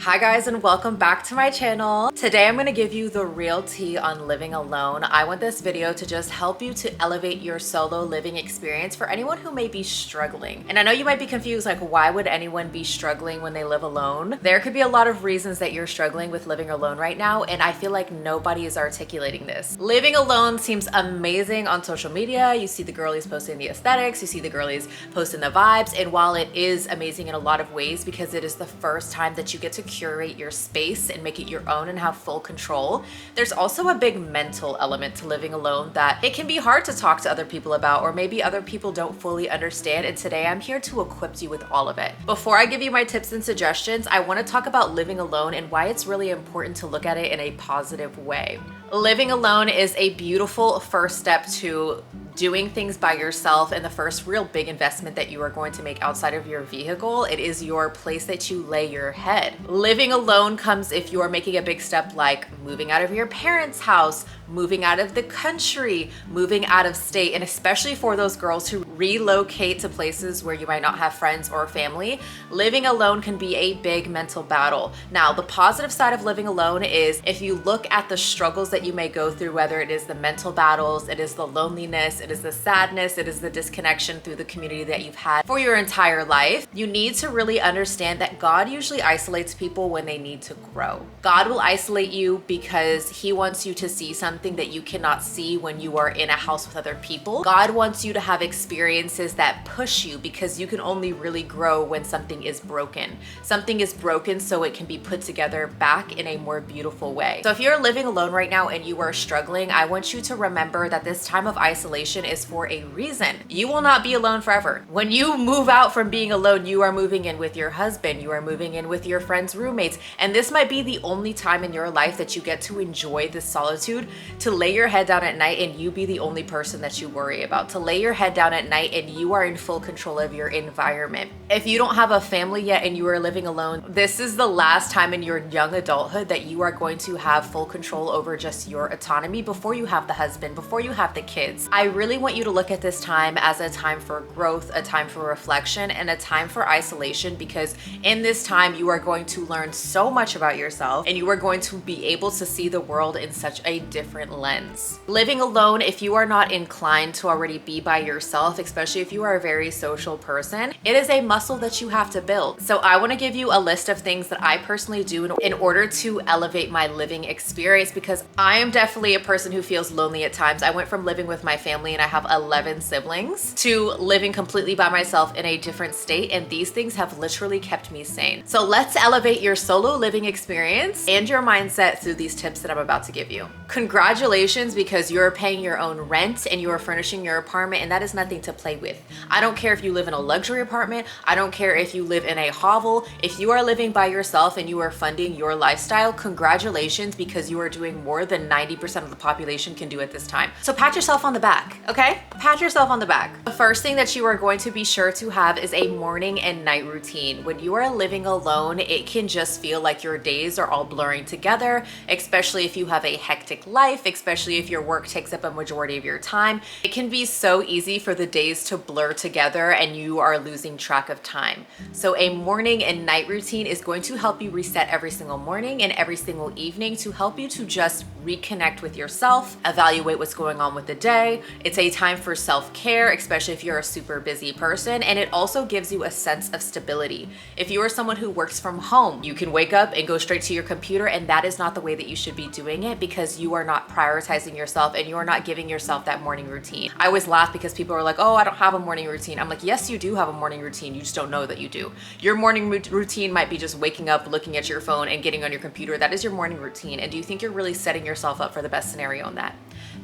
Hi guys, and welcome back to my channel. Today I'm going to give you the real tea on living alone. I want this video to just help you to elevate your solo living experience for anyone who may be struggling. And I know you might be confused, like, why would anyone be struggling when they live alone? There could be a lot of reasons that you're struggling with living alone right now, and I feel like nobody is articulating this. Living alone seems amazing on social media. You see the girlies posting the aesthetics, you see the girlies posting the vibes, and while it is amazing in a lot of ways because it is the first time that you get to curate your space and make it your own and have full control, there's also a big mental element to living alone that it can be hard to talk to other people about, or maybe other people don't fully understand, and today I'm here to equip you with all of it. Before I give you my tips and suggestions, I want to talk about living alone and why it's really important to look at it in a positive way. Living alone is a beautiful first step to doing things by yourself, and the first real big investment that you are going to make outside of your vehicle. It is your place that you lay your head. Living alone comes if you are making a big step like moving out of your parents' house, moving out of the country, moving out of state, and especially for those girls who relocate to places where you might not have friends or family, living alone can be a big mental battle. Now, the positive side of living alone is if you look at the struggles that you may go through, whether it is the mental battles, it is the loneliness, it is the sadness, it is the disconnection through the community that you've had for your entire life, you need to really understand that God usually isolates people when they need to grow. God will isolate you because He wants you to see something that you cannot see when you are in a house with other people. God wants you to have experiences that push you because you can only really grow when something is broken. Something is broken so it can be put together back in a more beautiful way. So if you're living alone right now and you are struggling, I want you to remember that this time of isolation is for a reason. You will not be alone forever. When you move out from being alone, you are moving in with your husband, you are moving in with your friends' roommates, and this might be the only time in your life that you get to enjoy this solitude, to lay your head down at night and you be the only person that you worry about, to lay your head down at night and you are in full control of your environment. If you don't have a family yet and you are living alone, this is the last time in your young adulthood that you are going to have full control over just your autonomy before you have the husband, before you have the kids. I really want you to look at this time as a time for growth, a time for reflection, and a time for isolation, because in this time you are going to learn so much about yourself and you are going to be able to see the world in such a different different lens. Living alone, if you are not inclined to already be by yourself, especially if you are a very social person, it is a muscle that you have to build. So I want to give you a list of things that I personally do in order to elevate my living experience, because I am definitely a person who feels lonely at times. I went from living with my family, and I have 11 siblings, to living completely by myself in a different state, and these things have literally kept me sane. So let's elevate your solo living experience and your mindset through these tips that I'm about to give you. Congratulations, because you're paying your own rent and you are furnishing your apartment, and that is nothing to play with. I don't care if you live in a luxury apartment. I don't care if you live in a hovel. If you are living by yourself and you are funding your lifestyle, congratulations, because you are doing more than 90% of the population can do at this time. So pat yourself on the back, okay? Pat yourself on the back. The first thing that you are going to be sure to have is a morning and night routine. When you are living alone, it can just feel like your days are all blurring together, especially if you have a hectic life, especially if your work takes up a majority of your time. It can be so easy for the days to blur together and you are losing track of time. So a morning and night routine is going to help you reset every single morning and every single evening to help you to just reconnect with yourself, evaluate what's going on with the day. It's a time for self-care, especially if you're a super busy person, and it also gives you a sense of stability. If you are someone who works from home, you can wake up and go straight to your computer, and that is not the way that you should be doing it, because you are not prioritizing yourself and you are not giving yourself that morning routine. I always laugh because people are like, oh, I don't have a morning routine. I'm like, yes, you do have a morning routine. You just don't know that you do. Your morning routine might be just waking up, looking at your phone, and getting on your computer. That is your morning routine. And do you think you're really setting yourself up for the best scenario on that?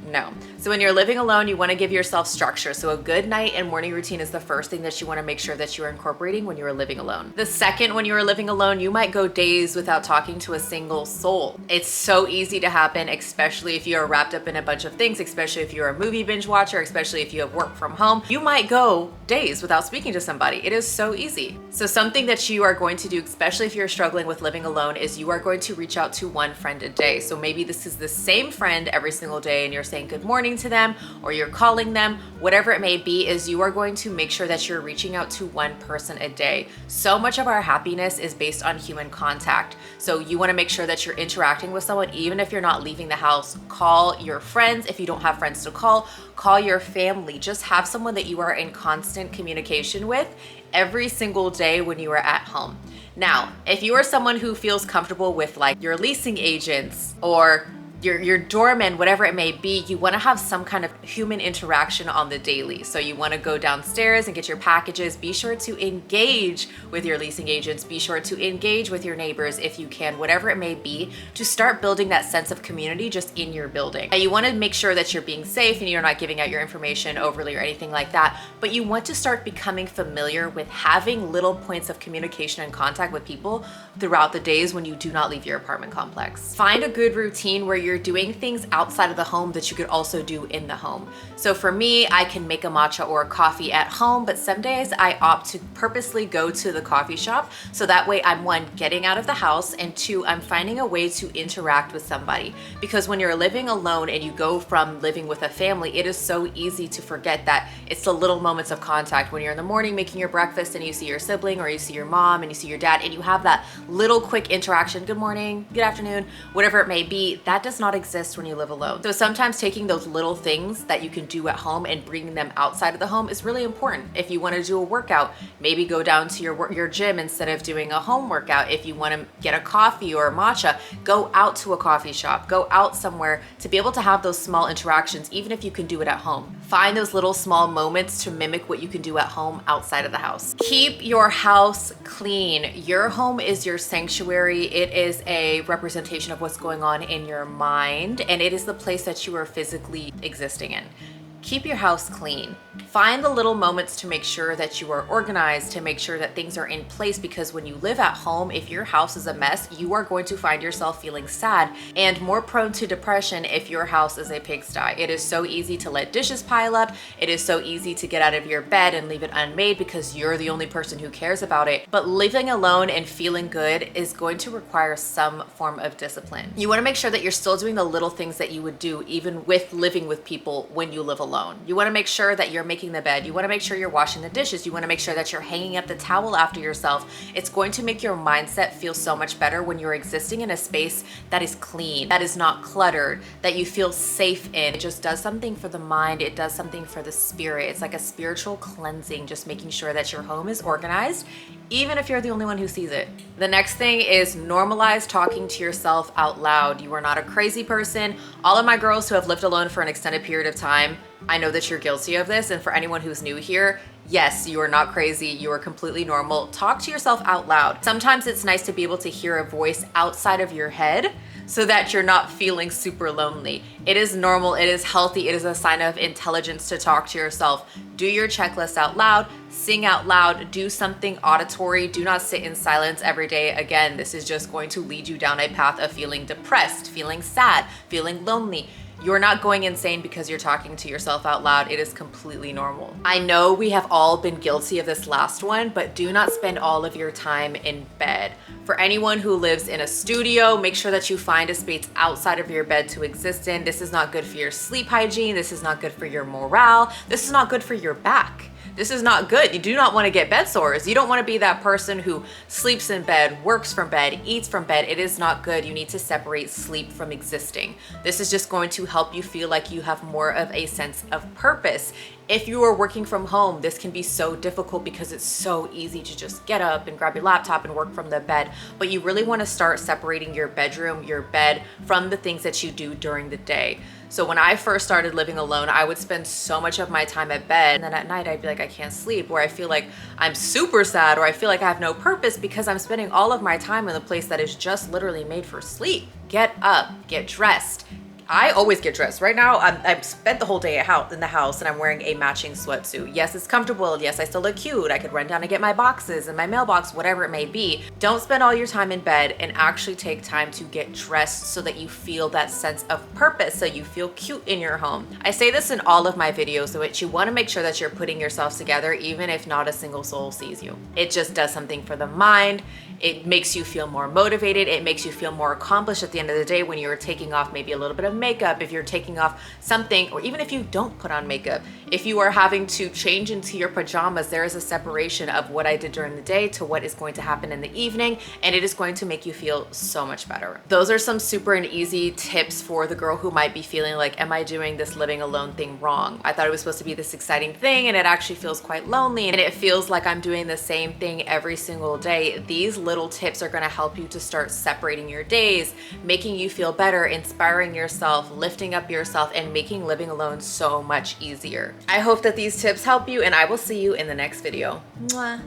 No. So when you're living alone, you want to give yourself structure. So a good night and morning routine is the first thing that you want to make sure that you are incorporating when you are living alone. The second, when you are living alone, you might go days without talking to a single soul. It's so easy to happen, especially if you are wrapped up in a bunch of things, especially if you're a movie binge watcher, especially if you have work from home. You might go days without speaking to somebody. It is so easy. So something that you are going to do, especially if you're struggling with living alone, is you are going to reach out to one friend a day. So maybe this is the same friend every single day and you're saying good morning to them, or you're calling them, whatever it may be, is you are going to make sure that you're reaching out to one person a day. So much of our happiness is based on human contact. So you want to make sure that you're interacting with someone, even if you're not leaving the house. Call your friends. If you don't have friends to call your family. Just have someone that you are in constant communication with every single day when you are at home. Now, if you are someone who feels comfortable with like your leasing agents or your doorman, whatever it may be, you want to have some kind of human interaction on the daily. So you want to go downstairs and get your packages. Be sure to engage with your leasing agents. Be sure to engage with your neighbors if you can, whatever it may be, to start building that sense of community just in your building. Now, you want to make sure that you're being safe and you're not giving out your information overly or anything like that, but you want to start becoming familiar with having little points of communication and contact with people throughout the days when you do not leave your apartment complex. Find a good routine where you're doing things outside of the home that you could also do in the home. So for me, I can make a matcha or a coffee at home, but some days I opt to purposely go to the coffee shop. So that way I'm one, getting out of the house, and two, I'm finding a way to interact with somebody. Because when you're living alone and you go from living with a family, it is so easy to forget that it's the little moments of contact. When you're in the morning making your breakfast and you see your sibling or you see your mom and you see your dad and you have that little quick interaction, good morning, good afternoon, whatever it may be, that does not exist when you live alone. So sometimes taking those little things that you can do at home and bringing them outside of the home is really important. If you want to do a workout, maybe go down to your gym instead of doing a home workout. If you want to get a coffee or a matcha, go out to a coffee shop, go out somewhere to be able to have those small interactions, even if you can do it at home. Find those little small moments to mimic what you can do at home outside of the house. Keep your house clean. Your home is your sanctuary. It is a representation of what's going on in your mind, and it is the place that you are physically existing in. Keep your house clean. Find the little moments to make sure that you are organized, to make sure that things are in place, because when you live at home, if your house is a mess, you are going to find yourself feeling sad and more prone to depression if your house is a pigsty. It is so easy to let dishes pile up. It is so easy to get out of your bed and leave it unmade because you're the only person who cares about it. But living alone and feeling good is going to require some form of discipline. You want to make sure that you're still doing the little things that you would do even with living with people when you live alone. alone. You wanna make sure that you're making the bed. You wanna make sure you're washing the dishes. You wanna make sure that you're hanging up the towel after yourself. It's going to make your mindset feel so much better when you're existing in a space that is clean, that is not cluttered, that you feel safe in. It just does something for the mind. It does something for the spirit. It's like a spiritual cleansing, just making sure that your home is organized, even if you're the only one who sees it. The next thing is normalize talking to yourself out loud. You are not a crazy person. All of my girls who have lived alone for an extended period of time, I know that you're guilty of this. And for anyone who's new here, yes, you are not crazy. You are completely normal. Talk to yourself out loud. Sometimes it's nice to be able to hear a voice outside of your head so that you're not feeling super lonely. It is normal, it is healthy, it is a sign of intelligence to talk to yourself. Do your checklist out loud, sing out loud, do something auditory. Do not sit in silence every day. Again, this is just going to lead you down a path of feeling depressed, feeling sad, feeling lonely. You're not going insane because you're talking to yourself out loud. It is completely normal. I know we have all been guilty of this last one, but do not spend all of your time in bed. For anyone who lives in a studio, make sure that you find a space outside of your bed to exist in. This is not good for your sleep hygiene. This is not good for your morale. This is not good for your back. This is not good. You do not want to get bed sores. You don't want to be that person who sleeps in bed, works from bed, eats from bed. It is not good. You need to separate sleep from existing. This is just going to help you feel like you have more of a sense of purpose. If you are working from home, this can be so difficult because it's so easy to just get up and grab your laptop and work from the bed. But you really want to start separating your bedroom, your bed, from the things that you do during the day. So when I first started living alone, I would spend so much of my time at bed, and then at night I'd be like, I can't sleep, or I feel like I'm super sad, or I feel like I have no purpose because I'm spending all of my time in a place that is just literally made for sleep. Get up, get dressed. I always get dressed. Right now, I've spent the whole day in the house and I'm wearing a matching sweatsuit. Yes, it's comfortable. Yes, I still look cute. I could run down and get my boxes and my mailbox, whatever it may be. Don't spend all your time in bed, and actually take time to get dressed so that you feel that sense of purpose, so you feel cute in your home. I say this in all of my videos, so you want to make sure that you're putting yourself together even if not a single soul sees you. It just does something for the mind. It makes you feel more motivated. It makes you feel more accomplished at the end of the day when you're taking off maybe a little bit of makeup, if you're taking off something, or even if you don't put on makeup. If you are having to change into your pajamas, there is a separation of what I did during the day to what is going to happen in the evening, and it is going to make you feel so much better. Those are some super and easy tips for the girl who might be feeling like, am I doing this living alone thing wrong? I thought it was supposed to be this exciting thing, and it actually feels quite lonely, and it feels like I'm doing the same thing every single day. These little tips are going to help you to start separating your days, making you feel better, inspiring yourself, lifting up yourself, and making living alone so much easier. I hope that these tips help you, and I will see you in the next video. Mwah.